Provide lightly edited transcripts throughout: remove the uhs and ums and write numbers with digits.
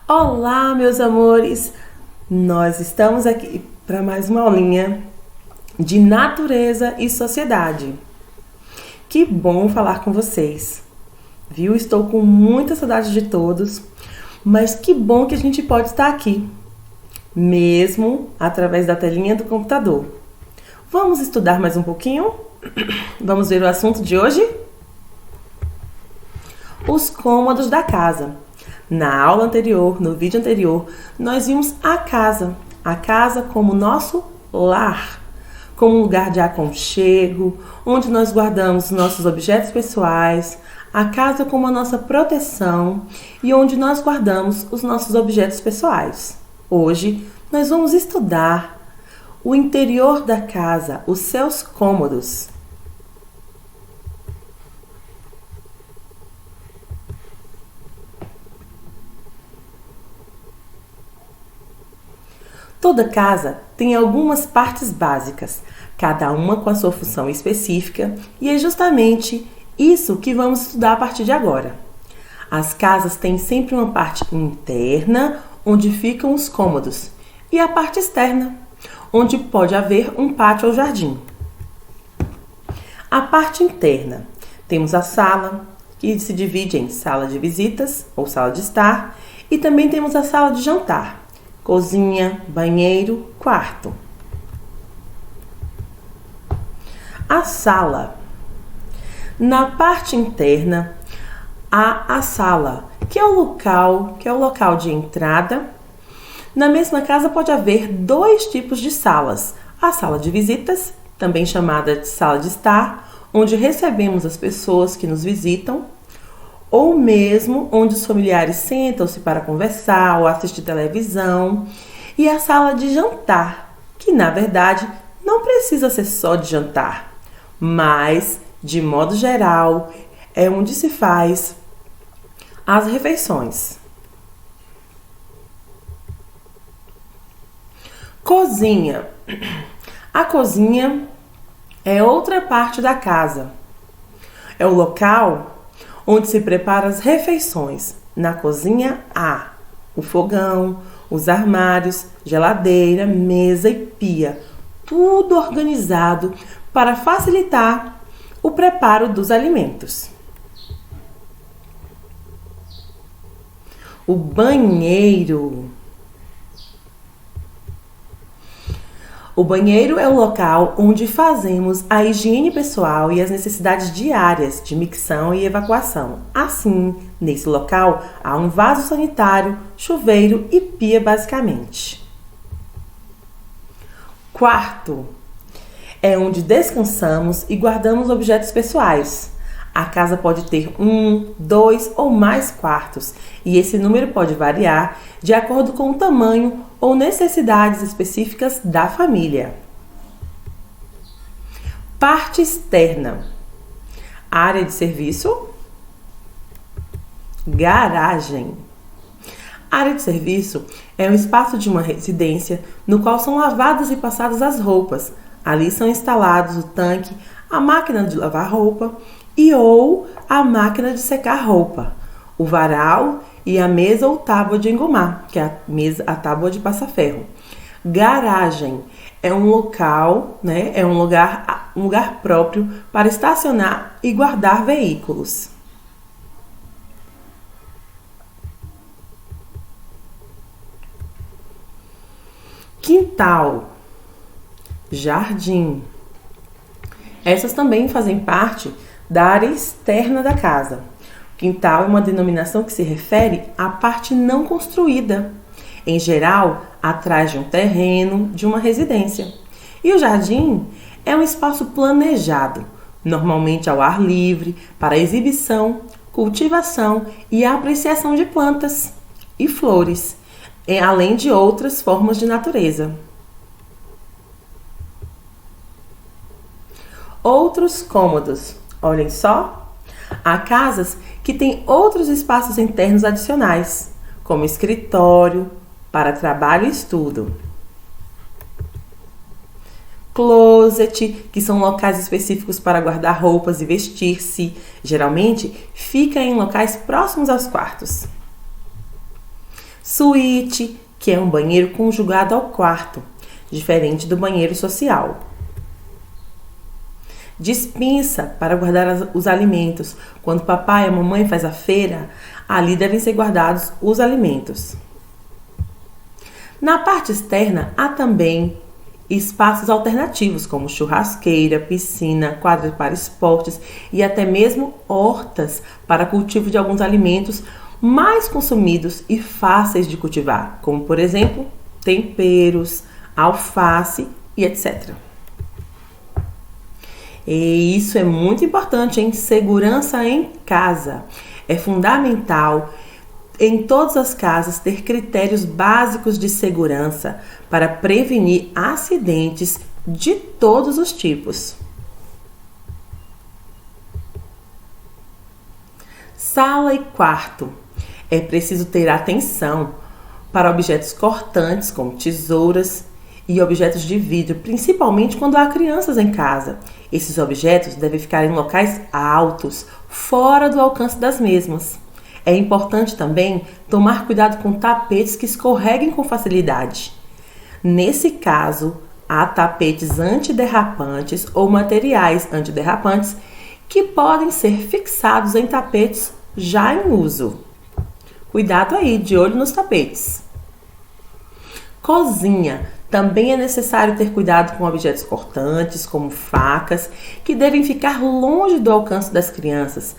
Olá, meus amores! Nós estamos aqui para mais uma aulinha de natureza e sociedade. Que bom falar com vocês, viu? Estou com muita saudade de todos, mas que bom que a gente pode estar aqui, mesmo através da telinha do computador. Vamos estudar mais um pouquinho? Vamos ver o assunto de hoje? Os cômodos da casa. Na aula anterior, no vídeo anterior, nós vimos a casa como nosso lar, como um lugar de aconchego, onde nós guardamos nossos objetos pessoais, a casa como a nossa proteção e onde nós guardamos os nossos objetos pessoais. Hoje, nós vamos estudar o interior da casa, os seus cômodos. Toda casa tem algumas partes básicas, cada uma com a sua função específica, e é justamente isso que vamos estudar a partir de agora. As casas têm sempre uma parte interna, onde ficam os cômodos, e a parte externa, onde pode haver um pátio ou jardim. A parte interna, temos a sala, que se divide em sala de visitas ou sala de estar, e também temos a sala de jantar. Cozinha, banheiro, quarto. A sala. Na parte interna, há a sala, que é o local de entrada. Na mesma casa pode haver dois tipos de salas. A sala de visitas, também chamada de sala de estar, onde recebemos as pessoas que nos visitam, ou mesmo onde os familiares sentam-se para conversar ou assistir televisão, e a sala de jantar, que na verdade não precisa ser só de jantar, mas, de modo geral, é onde se faz as refeições. Cozinha. A cozinha é outra parte da casa. É o local onde se prepara as refeições. Na cozinha há o fogão, os armários, geladeira, mesa e pia, tudo organizado para facilitar o preparo dos alimentos. O banheiro. O banheiro é o local onde fazemos a higiene pessoal e as necessidades diárias de micção e evacuação. Assim, nesse local, há um vaso sanitário, chuveiro e pia, basicamente. Quarto é onde descansamos e guardamos objetos pessoais. A casa pode ter 1, 2 ou mais quartos, e esse número pode variar de acordo com o tamanho ou necessidades específicas da família. Parte externa. Área de serviço. Garagem. Área de serviço é um espaço de uma residência no qual são lavadas e passadas as roupas. Ali são instalados o tanque, a máquina de lavar roupa ou a máquina de secar roupa, o varal e a mesa ou tábua de engomar, que é a tábua de passar ferro. Garagem é um local, é um lugar próprio para estacionar e guardar veículos. Quintal, jardim. Essas também fazem parte da área externa da casa. Quintal é uma denominação que se refere à parte não construída, em geral, atrás de um terreno, de uma residência. E o jardim é um espaço planejado, normalmente ao ar livre, para exibição, cultivação e apreciação de plantas e flores, além de outras formas de natureza. Outros cômodos. Olhem só, há casas que têm outros espaços internos adicionais, como escritório, para trabalho e estudo. Closet, que são locais específicos para guardar roupas e vestir-se. Geralmente, fica em locais próximos aos quartos. Suíte, que é um banheiro conjugado ao quarto, diferente do banheiro social. Despensa para guardar os alimentos. Quando papai e a mamãe faz a feira, ali devem ser guardados os alimentos. Na parte externa, há também espaços alternativos, como churrasqueira, piscina, quadra para esportes e até mesmo hortas para cultivo de alguns alimentos mais consumidos e fáceis de cultivar, como por exemplo, temperos, alface e etc. E isso é muito importante, hein? Segurança em casa. É fundamental em todas as casas ter critérios básicos de segurança para prevenir acidentes de todos os tipos. Sala e quarto. É preciso ter atenção para objetos cortantes, como tesouras e objetos de vidro, principalmente quando há crianças em casa. Esses objetos devem ficar em locais altos, fora do alcance das mesmas. É importante também tomar cuidado com tapetes que escorreguem com facilidade. Nesse caso, há tapetes antiderrapantes ou materiais antiderrapantes que podem ser fixados em tapetes já em uso. Cuidado aí, de olho nos tapetes. Cozinha. Também é necessário ter cuidado com objetos cortantes, como facas, que devem ficar longe do alcance das crianças.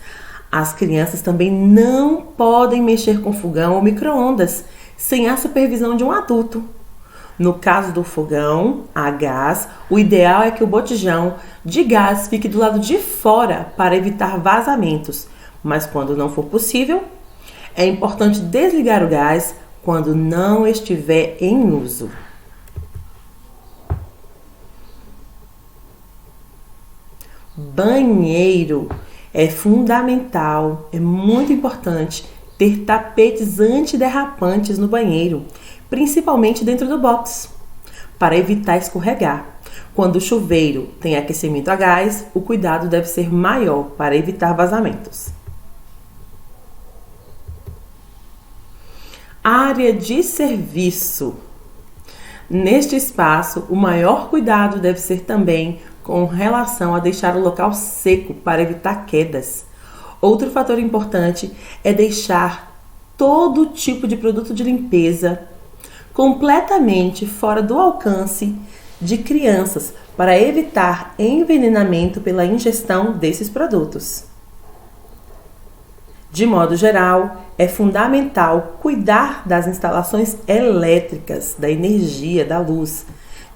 As crianças também não podem mexer com fogão ou micro-ondas sem a supervisão de um adulto. No caso do fogão a gás, o ideal é que o botijão de gás fique do lado de fora para evitar vazamentos. Mas quando não for possível, é importante desligar o gás quando não estiver em uso. Banheiro. É fundamental, é muito importante ter tapetes antiderrapantes no banheiro, principalmente dentro do box, para evitar escorregar. Quando o chuveiro tem aquecimento a gás, o cuidado deve ser maior para evitar vazamentos. Área de serviço. Neste espaço, o maior cuidado deve ser também com relação a deixar o local seco para evitar quedas. Outro fator importante é deixar todo tipo de produto de limpeza completamente fora do alcance de crianças para evitar envenenamento pela ingestão desses produtos. De modo geral, é fundamental cuidar das instalações elétricas, da energia, da luz,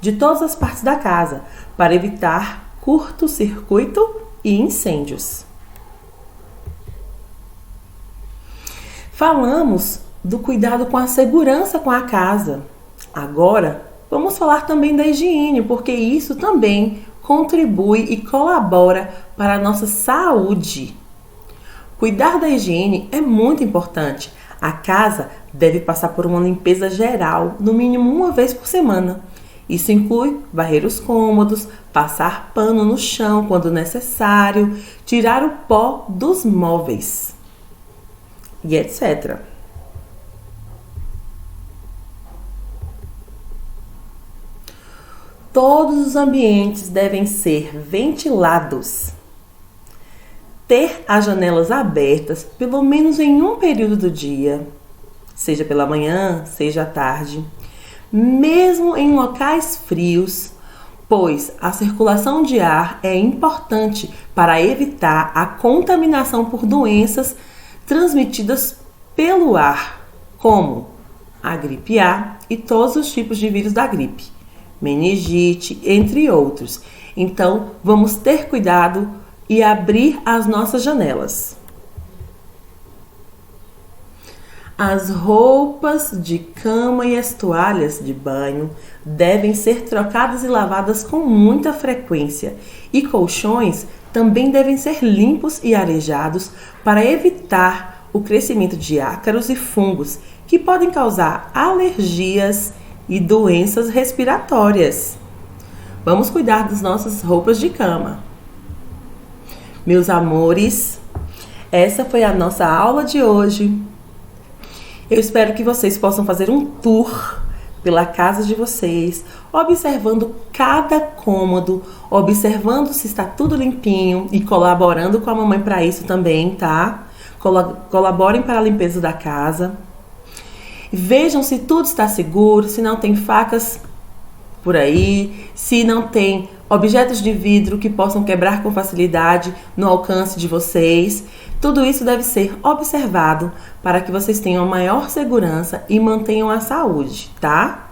de todas as partes da casa, para evitar curto-circuito e incêndios. Falamos do cuidado com a segurança com a casa. Agora, vamos falar também da higiene, porque isso também contribui e colabora para a nossa saúde. Cuidar da higiene é muito importante. A casa deve passar por uma limpeza geral, no mínimo uma vez por semana. Isso inclui varrer os cômodos, passar pano no chão quando necessário, tirar o pó dos móveis e etc. Todos os ambientes devem ser ventilados. Ter as janelas abertas pelo menos em um período do dia, seja pela manhã, seja à tarde, mesmo em locais frios, pois a circulação de ar é importante para evitar a contaminação por doenças transmitidas pelo ar, como a gripe A e todos os tipos de vírus da gripe, meningite, entre outros. Então, vamos ter cuidado e abrir as nossas janelas. As roupas de cama e as toalhas de banho devem ser trocadas e lavadas com muita frequência, e colchões também devem ser limpos e arejados para evitar o crescimento de ácaros e fungos que podem causar alergias e doenças respiratórias. Vamos cuidar das nossas roupas de cama. Meus amores, essa foi a nossa aula de hoje. Eu espero que vocês possam fazer um tour pela casa de vocês, observando cada cômodo, observando se está tudo limpinho e colaborando com a mamãe para isso também, tá? Colaborem para a limpeza da casa. Vejam se tudo está seguro, se não tem facas por aí, se não tem objetos de vidro que possam quebrar com facilidade no alcance de vocês. Tudo isso deve ser observado para que vocês tenham maior segurança e mantenham a saúde, tá?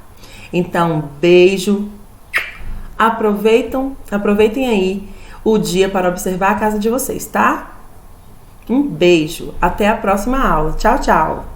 Então, beijo. Aproveitem aí o dia para observar a casa de vocês, tá? Um beijo. Até a próxima aula. Tchau, tchau.